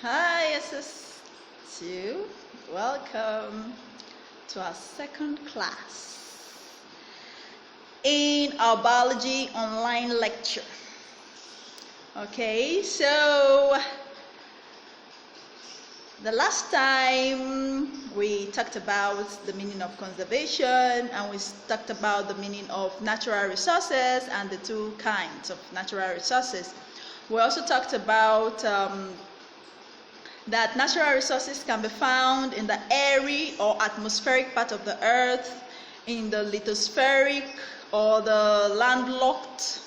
Hi, SS2. Welcome to our second class in our biology online lecture. Okay, so the last time we talked about the meaning of conservation, and we talked about the meaning of natural resources and the two kinds of natural resources. We also talked about that natural resources can be found in the airy or atmospheric part of the earth, in the lithospheric or the landlocked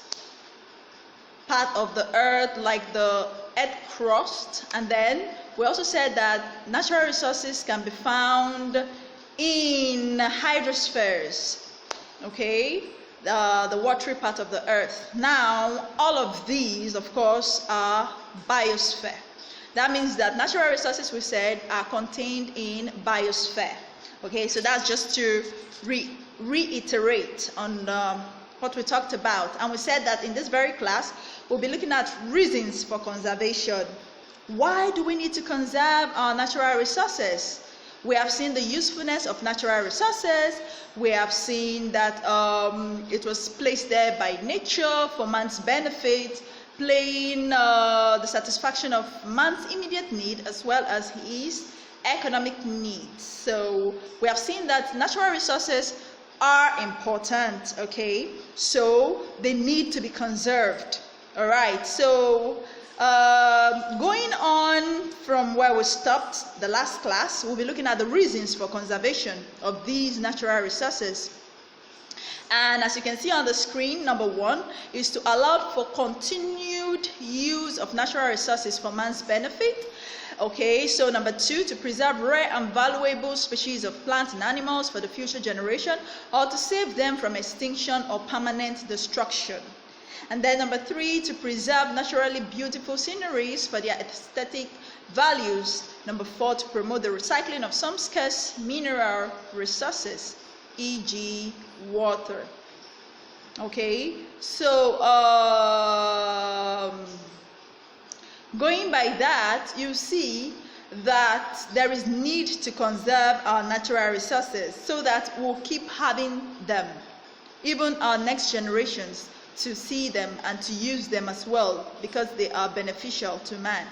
part of the earth, like the earth crust. And then we also said that natural resources can be found in hydrospheres, okay, the watery part of the earth. Now, all of these, of course, are biosphere. That means that natural resources, we said, are contained in biosphere. Okay, so that's just to reiterate on what we talked about. And we said that in this very class, we'll be looking at reasons for conservation. Why do we need to conserve our natural resources? We have seen the usefulness of natural resources. We have seen that it was placed there by nature for man's benefit, playing the satisfaction of man's immediate need as well as his economic needs. So we have seen that natural resources are important, okay? So they need to be conserved. All right, so going on from where we stopped the last class, we'll be looking at the reasons for conservation of these natural resources. And as you can see on the screen, number one is to allow for continued use of natural resources for man's benefit. Okay, so number two, to preserve rare and valuable species of plants and animals for the future generation, or to save them from extinction or permanent destruction. And then number three, to preserve naturally beautiful sceneries for their aesthetic values. Number four, to promote the recycling of some scarce mineral resources, e.g. water. Okay, so going by that, you see that there is need to conserve our natural resources so that we'll keep having them, even our next generations, to see them and to use them as well, because they are beneficial to man.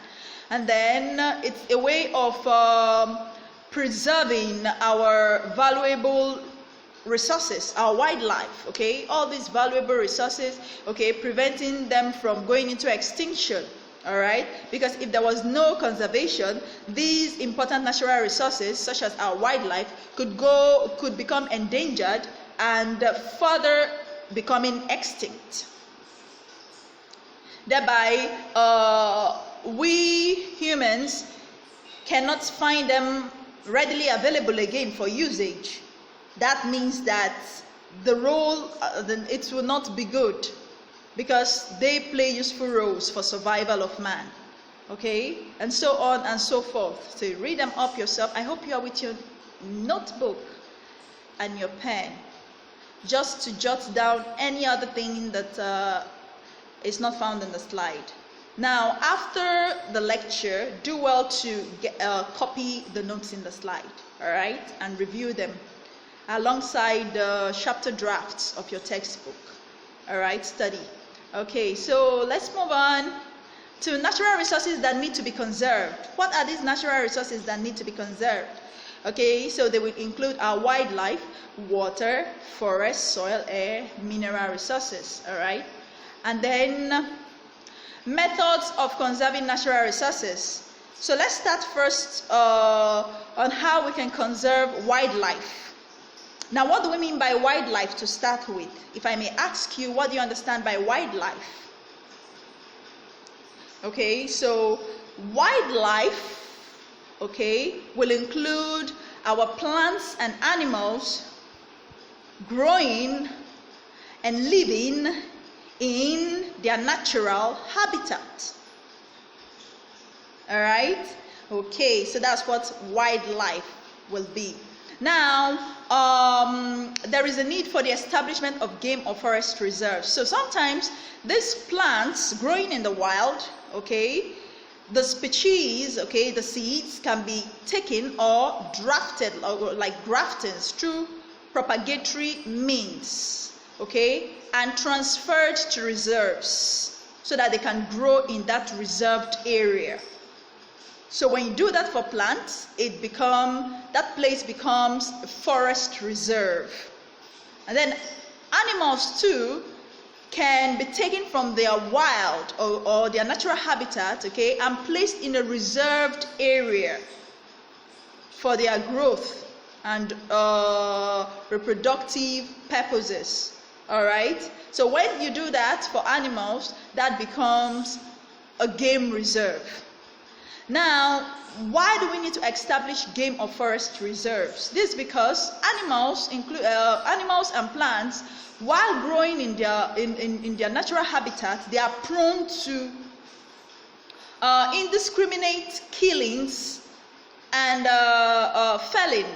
And then it's a way of preserving our valuable resources, our wildlife, okay, all these valuable resources, okay, preventing them from going into extinction. All right, because if there was no conservation, these important natural resources, such as our wildlife, could become endangered and further becoming extinct. Thereby, we humans cannot find them readily available again for usage. That means that the role, it will not be good, because they play useful roles for survival of man. Okay, and so on and so forth. So read them up yourself. I hope you are with your notebook and your pen, just to jot down any other thing that is not found in the slide. Now, after the lecture, do well to copy the notes in the slide, all right, and review them alongside the chapter drafts of your textbook. All right, study. Okay, so let's move on to natural resources that need to be conserved. What are these natural resources that need to be conserved? Okay, so they will include our wildlife, water, forest, soil, air, mineral resources, all right? And then methods of conserving natural resources. So let's start first on how we can conserve wildlife. Now, what do we mean by wildlife to start with? If I may ask you, what do you understand by wildlife? Okay, so wildlife, okay, will include our plants and animals growing and living in their natural habitat. All right? Okay, so that's what wildlife will be. Now, there is a need for the establishment of game or forest reserves. So sometimes these plants growing in the wild, okay, the species, okay, the seeds can be taken or drafted, or like graftings, through propagatory means, okay, and transferred to reserves so that they can grow in that reserved area. So when you do that for plants, that place becomes a forest reserve. And then animals too can be taken from their wild or their natural habitat, okay, and placed in a reserved area for their growth and reproductive purposes. All right. So when you do that for animals, that becomes a game reserve. Now, why do we need to establish game or forest reserves? This is because animals and plants, while growing in their natural habitat, they are prone to indiscriminate killings and felling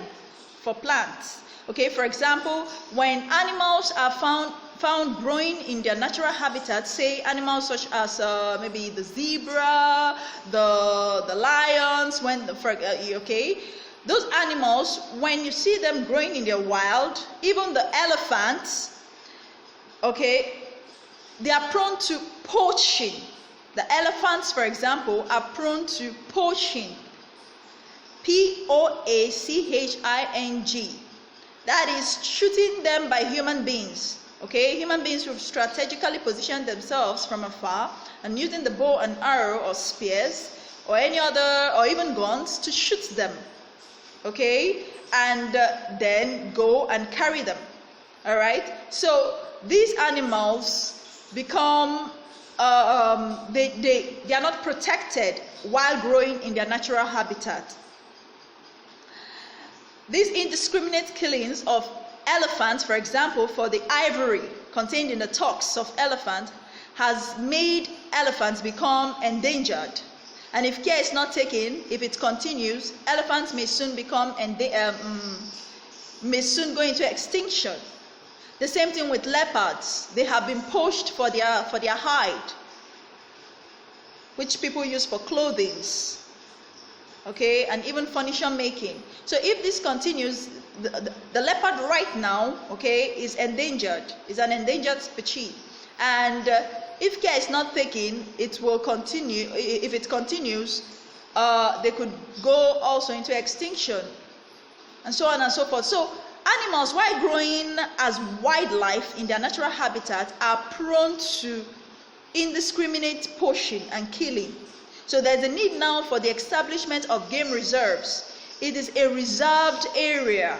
for plants. Okay, for example, when animals are found growing in their natural habitat, say animals such as maybe the zebra, the lions, okay, those animals, when you see them growing in their wild, even the elephants, okay, they are prone to poaching. The elephants, for example, are prone to poaching. Poaching. That is shooting them by human beings. Okay, human beings who strategically position themselves from afar and using the bow and arrow or spears or any other, or even guns, to shoot them. Okay, and then go and carry them. All right. So these animals become they are not protected while growing in their natural habitat. These indiscriminate killings of elephants, for example, for the ivory contained in the tusks of elephant, has made elephants become endangered. And if care is not taken, if it continues, elephants may soon go into extinction. The same thing with leopards. They have been poached for their hide, which people use for clothing, okay, and even furniture making. So if this continues, the leopard right now, okay, is endangered. Is an endangered species, and if care is not taken, it will continue. If it continues, they could go also into extinction, and so on and so forth. So animals, while growing as wildlife in their natural habitat, are prone to indiscriminate poaching and killing. So there's a need now for the establishment of game reserves. It is a reserved area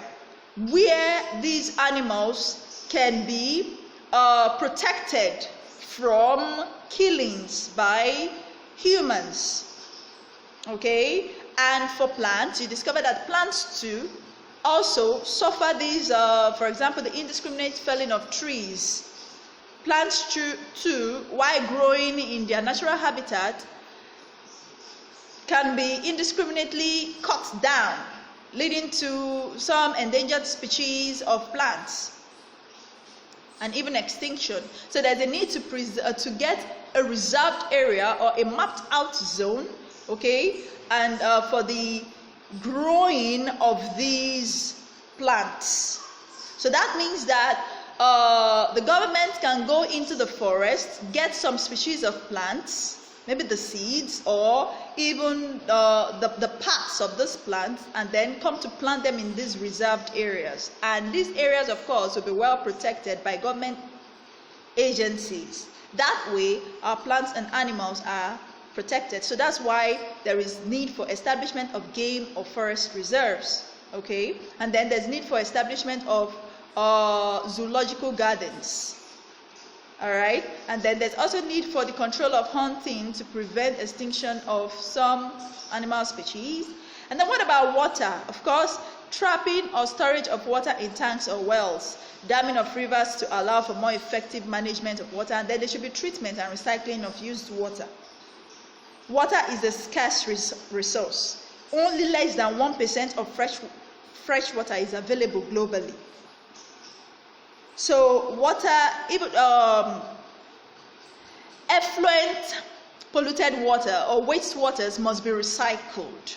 where these animals can be protected from killings by humans. Okay, and for plants, you discover that plants too also suffer these, for example, the indiscriminate felling of trees. Plants too, while growing in their natural habitat, can be indiscriminately cut down, leading to some endangered species of plants and even extinction. So there's a need to get a reserved area or a mapped out zone, okay, and for the growing of these plants. So that means that the government can go into the forest, get some species of plants, maybe the seeds or even the parts of those plants, and then come to plant them in these reserved areas. And these areas, of course, will be well protected by government agencies. That way, our plants and animals are protected. So that's why there is need for establishment of game or forest reserves. Okay, and then there's need for establishment of zoological gardens. All right, and then there's also need for the control of hunting to prevent extinction of some animal species. And then what about water? Of course, trapping or storage of water in tanks or wells, damming of rivers to allow for more effective management of water, and then there should be treatment and recycling of used water. Water is a scarce resource. Only less than 1% of fresh water is available globally. So water, even effluent polluted water or wastewaters must be recycled,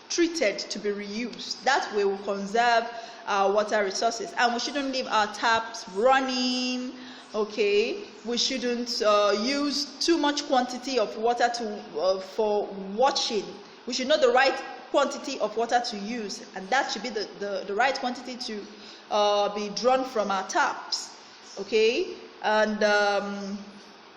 treated to be reused. That way we will conserve our water resources. And we shouldn't leave our taps running. Okay, we shouldn't use too much quantity of water for washing. We should know the right quantity of water to use, and that should be the right quantity to be drawn from our taps. Okay, and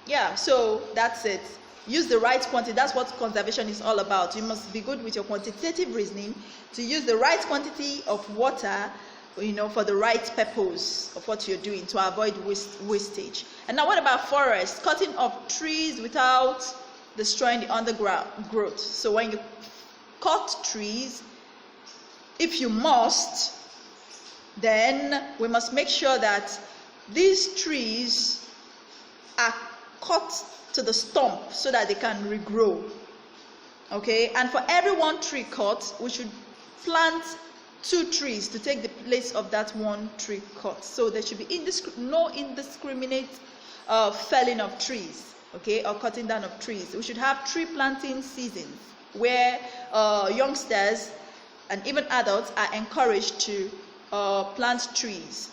yeah, so that's it. Use the right quantity. That's what conservation is all about. You must be good with your quantitative reasoning to use the right quantity of water, for the right purpose of what you're doing to avoid wastage. And now what about forests? Cutting of trees without destroying the underground growth. So when you cut trees, if you must, then we must make sure that these trees are cut to the stump so that they can regrow. Okay, and for every one tree cut, we should plant 2 trees to take the place of that one tree cut. So there should be no indiscriminate felling of trees, okay, or cutting down of trees. We should have tree planting seasons where youngsters and even adults are encouraged to plant trees.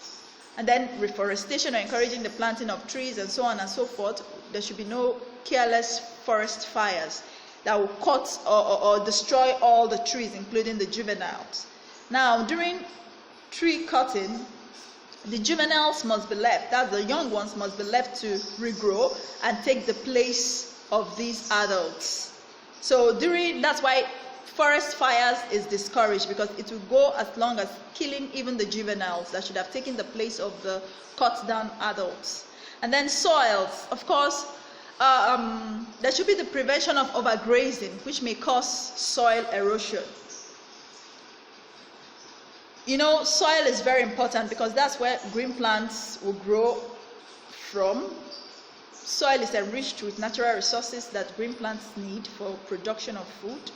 And then reforestation, or encouraging the planting of trees and so on and so forth. There should be no careless forest fires that will cut or destroy all the trees, including the juveniles. Now, during tree cutting, the juveniles must be left, that's the young ones must be left to regrow and take the place of these adults. So that's why forest fires is discouraged, because it will go as long as killing even the juveniles that should have taken the place of the cut down adults. And then soils, of course, there should be the prevention of overgrazing, which may cause soil erosion. Soil is very important because that's where green plants will grow from. Soil is enriched with natural resources that green plants need for production of food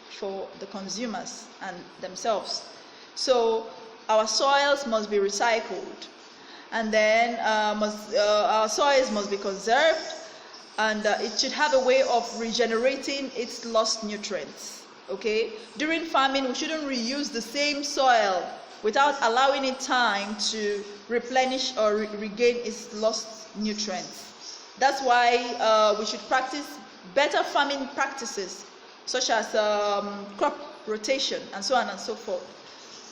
for the consumers and themselves. So our soils must be recycled, and then our soils must be conserved, and it should have a way of regenerating its lost nutrients. Okay, during farming, we shouldn't reuse the same soil without allowing it time to replenish or regain its lost nutrients. That's why we should practice better farming practices, such as crop rotation and so on and so forth.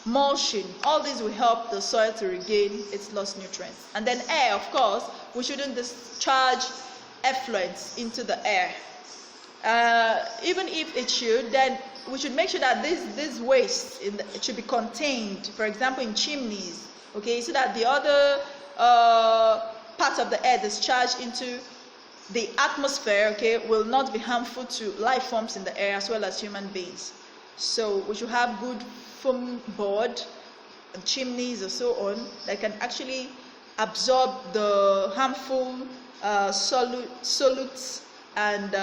Mulching, all these will help the soil to regain its lost nutrients. And then air, of course, we shouldn't discharge effluents into the air. Even if it should, then we should make sure that this waste it should be contained, for example, in chimneys, okay, so that the other parts of the air discharged into the atmosphere, okay, will not be harmful to life forms in the air as well as human beings. So we should have good foam board and chimneys or so on that can actually absorb the harmful solutes and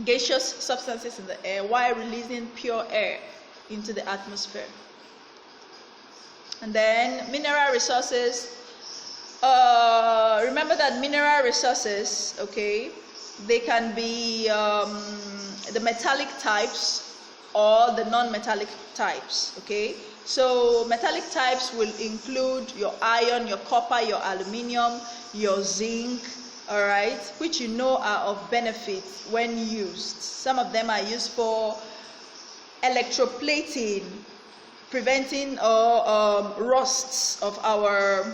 gaseous substances in the air while releasing pure air into the atmosphere. And then mineral resources. Remember that mineral resources, okay, they can be the metallic types or the non-metallic types, okay. So metallic types will include your iron, your copper, your aluminium, your zinc, all right, which are of benefit when used. Some of them are used for electroplating, preventing rusts of our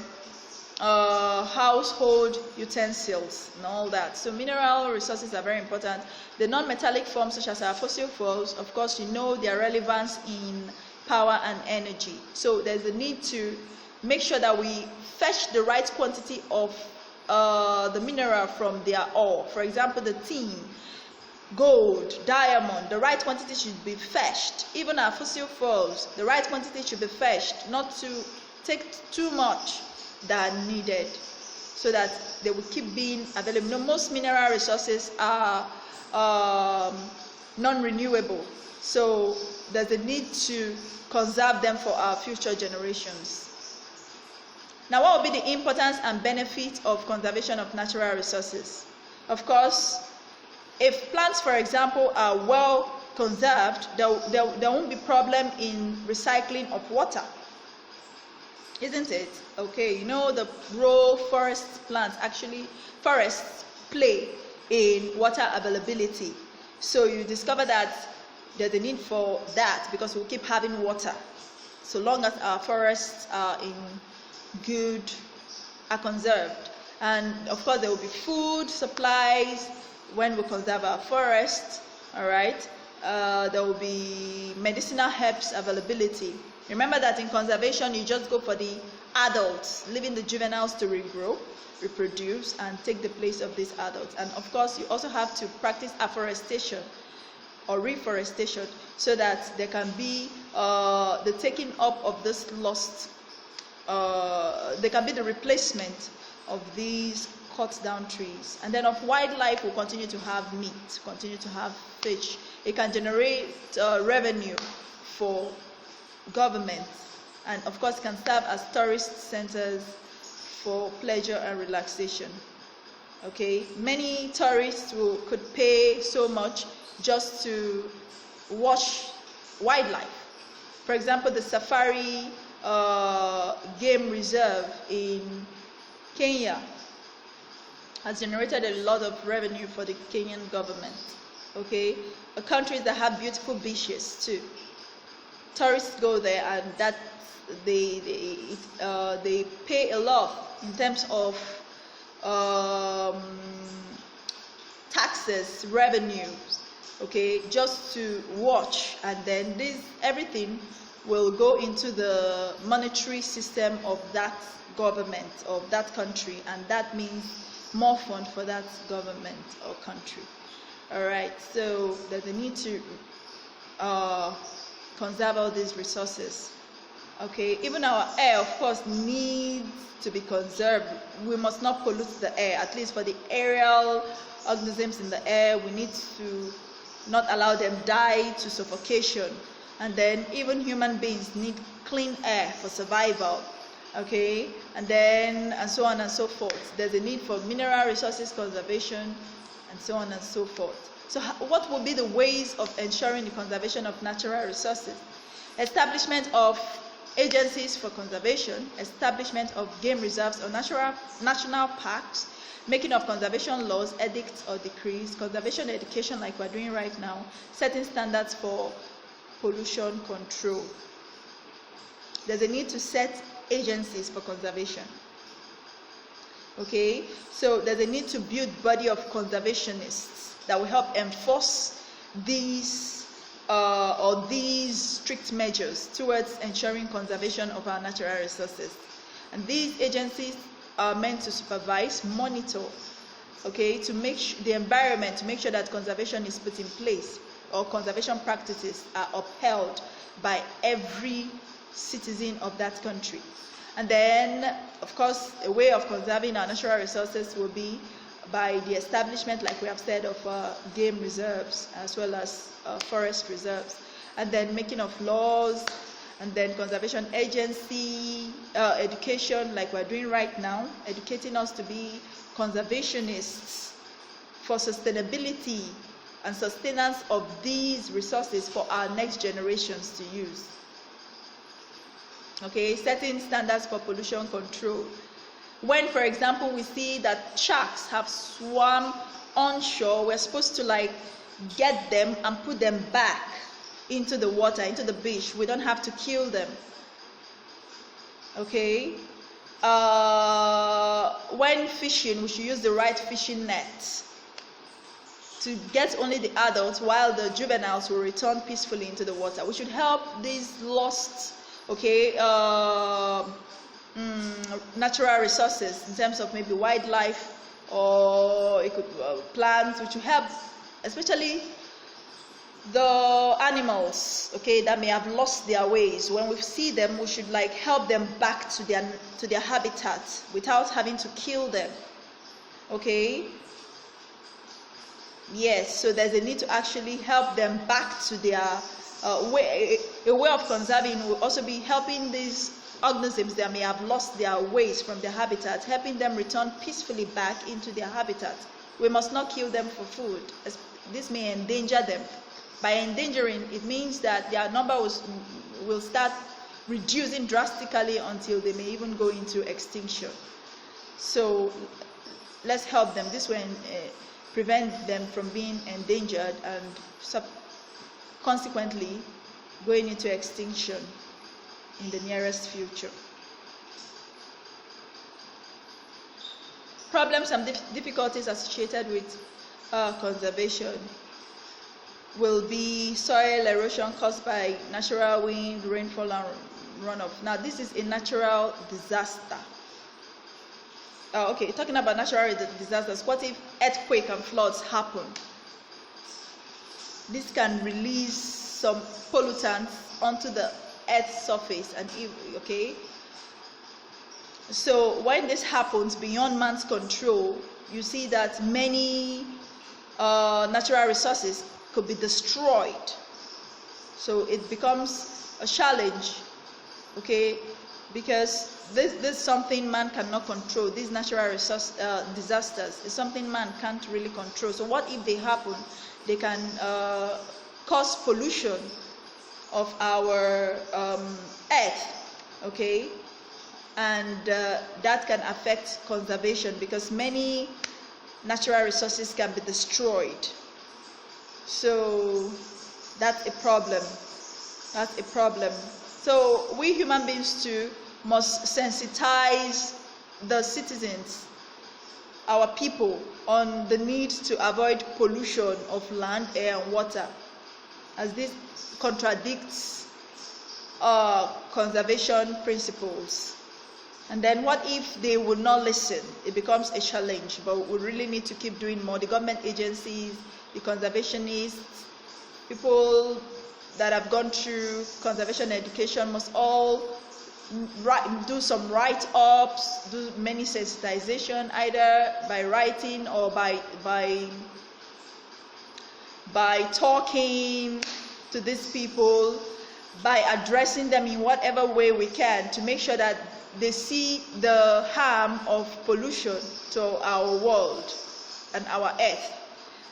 household utensils and all that. So mineral resources are very important. The non-metallic forms, such as our fossil fuels, of course, their relevance in power and energy. So there's a need to make sure that we fetch the right quantity of the mineral from their ore. For example, the tin, gold, diamond, the right quantity should be fetched. Even our fossil fuels, the right quantity should be fetched, not to take too much than needed, so that they will keep being available. Most mineral resources are non-renewable, so there's a need to conserve them for our future generations. Now, what will be the importance and benefit of conservation of natural resources? Of course, If plants, for example, are well conserved, there won't be problem in recycling of water, isn't it? Okay, you know the role forests play in water availability. So you discover that there's a need for that because we'll keep having water so long as our forests are conserved. And of course there will be food supplies when we conserve our forests. All right, there will be medicinal herbs availability. Remember that in conservation you just go for the adults, leaving the juveniles to regrow, reproduce, and take the place of these adults. And of course you also have to practice afforestation or reforestation so that there can be the taking up of this lost, there can be the replacement of these cut down trees. And then of wildlife, we'll continue to have meat, continue to have fish. It can generate revenue for government, and of course can serve as tourist centers for pleasure and relaxation. Okay, many tourists could pay so much just to watch wildlife. For example, the Safari Game Reserve in Kenya has generated a lot of revenue for the Kenyan government. Okay, countries that have beautiful beaches too. Tourists go there, and that they pay a lot in terms of taxes, revenue. Okay, just to watch, and then everything will go into the monetary system of that government, of that country, and that means more fund for that government or country. All right, so there's a need to conserve all these resources. Okay, even our air, of course, needs to be conserved. We must not pollute the air, at least for the aerial organisms in the air. We need to not allow them die to suffocation. And then even human beings need clean air for survival. Okay, and so on and so forth. There's a need for mineral resources conservation, and so on and so forth. So what will be the ways of ensuring the conservation of natural resources? Establishment of agencies for conservation, establishment of game reserves or national parks, making of conservation laws, edicts or decrees, conservation education like we're doing right now, setting standards for pollution control. There's a need to set agencies for conservation. Okay, so there's a need to build body of conservationists that will help enforce these strict measures towards ensuring conservation of our natural resources. And these agencies are meant to supervise, monitor, okay, to make the environment, to make sure that conservation is put in place or conservation practices are upheld by every citizen of that country. And then, of course, a way of conserving our natural resources will be by the establishment, like we have said, of game reserves as well as forest reserves, and then making of laws, and then conservation agency, education, like we're doing right now, educating us to be conservationists for sustainability and sustenance of these resources for our next generations to use. Okay, setting standards for pollution control. When, for example, we see that sharks have swum onshore, we're supposed to get them and put them back into the water, into the beach. We don't have to kill them. Okay? When fishing, we should use the right fishing net to get only the adults while the juveniles will return peacefully into the water. We should help these lost, natural resources in terms of maybe wildlife or plants, which will help, especially the animals, that may have lost their ways. When we see them, we should help them back to their habitat without having to kill them. Okay. Yes, so there's a need to actually help them back to their way. A way of conserving will also be helping these organisms that may have lost their ways from their habitat, helping them return peacefully back into their habitat. We must not kill them for food, as this may endanger them. By endangering, it means that their number will start reducing drastically until they may even go into extinction. So let's help them. This will prevent them from being endangered and consequently going into extinction in the nearest future. Problems and difficulties associated with conservation will be soil erosion caused by natural wind, rainfall, and runoff. Now, this is a natural disaster. Okay, talking about natural disasters, what if earthquake and floods happen? This can release some pollutants onto the earth's surface, and okay. So when this happens beyond man's control, you see that many natural resources could be destroyed. So it becomes a challenge, okay, because this is something man cannot control. These natural resource disasters is something man can't really control. So what if they happen? They can cause pollution of our earth, okay, and that can affect conservation because many natural resources can be destroyed. So that's a problem. That's a problem. So we human beings too must sensitize the citizens, our people, on the need to avoid pollution of land, air, and water, as this contradicts conservation principles. And then what if they would not listen? It becomes a challenge, but we really need to keep doing more. The government agencies, the conservationists, people that have gone through conservation education must all do some write-ups, do many sensitization, either by writing or by talking to these people, by addressing them in whatever way we can to make sure that they see the harm of pollution to our world and our earth.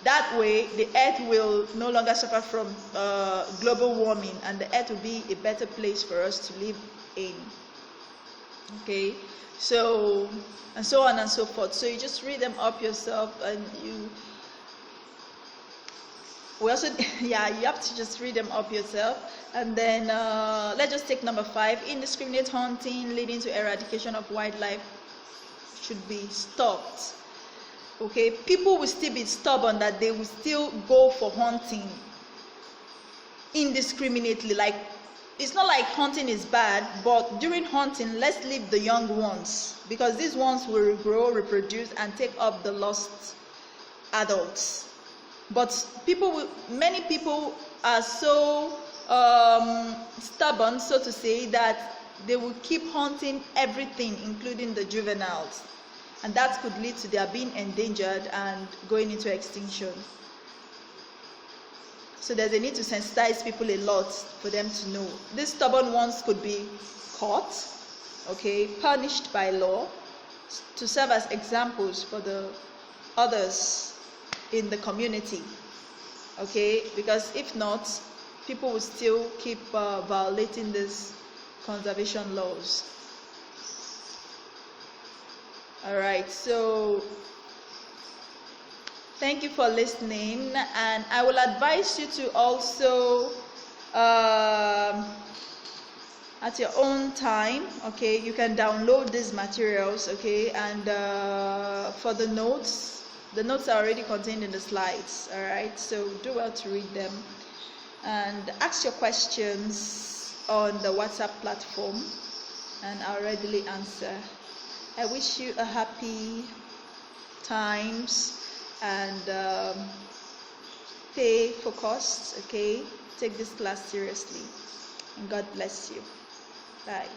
That way, the earth will no longer suffer from global warming, and the earth will be a better place for us to live in. Okay, so and so on and so forth. So you just read them up yourself, and we also you have to just read them up yourself. And then let's just take number 5. Indiscriminate hunting leading to eradication of wildlife should be stopped. Okay, people will still be stubborn that they will still go for hunting indiscriminately. Like, it's not like hunting is bad, but during hunting, let's leave the young ones, because these ones will grow, reproduce, and take up the lost adults. But many people are so stubborn, so to say, that they will keep hunting everything, including the juveniles. And that could lead to their being endangered and going into extinction. So there's a need to sensitize people a lot for them to know. These stubborn ones could be caught, okay, punished by law, to serve as examples for the others in the community, okay, because if not, people will still keep violating these conservation laws. All right, so thank you for listening, and I will advise you to also at your own time, okay, you can download these materials, okay, and for the notes are already contained in the slides. All right, so do well to read them and ask your questions on the WhatsApp platform, and I'll readily answer. I wish you a happy times, and stay focused, okay? Take this class seriously, and God bless you. Bye.